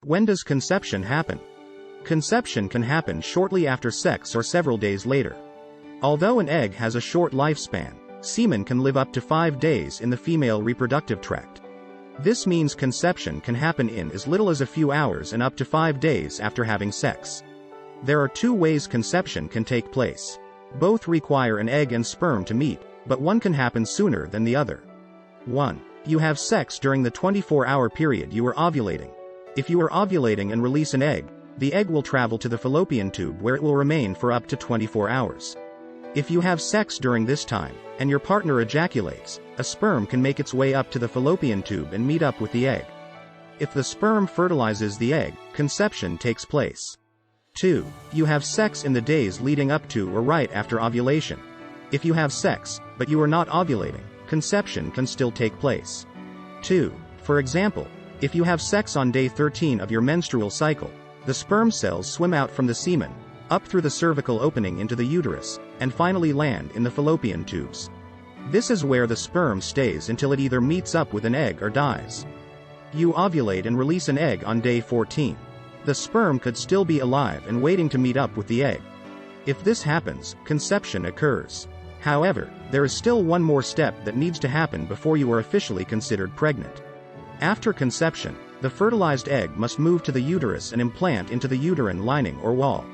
When does conception happen? Conception can happen shortly after sex or several days later. Although an egg has a short lifespan, semen can live up to 5 days in the female reproductive tract. This means conception can happen in as little as a few hours and up to 5 days after having sex. There are 2 ways conception can take place. Both require an egg and sperm to meet, but one can happen sooner than the other. 1. You have sex during the 24-hour period you are ovulating. If you are ovulating and release an egg, the egg will travel to the fallopian tube where it will remain for up to 24 hours. If you have sex during this time, and your partner ejaculates, a sperm can make its way up to the fallopian tube and meet up with the egg. If the sperm fertilizes the egg, conception takes place. 2. You have sex in the days leading up to or right after ovulation. If you have sex, but you are not ovulating, conception can still take place. 2. For example, if you have sex on day 13 of your menstrual cycle, the sperm cells swim out from the semen, up through the cervical opening into the uterus, and finally land in the fallopian tubes. This is where the sperm stays until it either meets up with an egg or dies. You ovulate and release an egg on day 14. The sperm could still be alive and waiting to meet up with the egg. If this happens, conception occurs. However, there is still one more step that needs to happen before you are officially considered pregnant. After conception, the fertilized egg must move to the uterus and implant into the uterine lining or wall.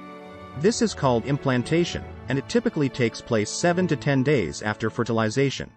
This is called implantation, and it typically takes place 7 to 10 days after fertilization.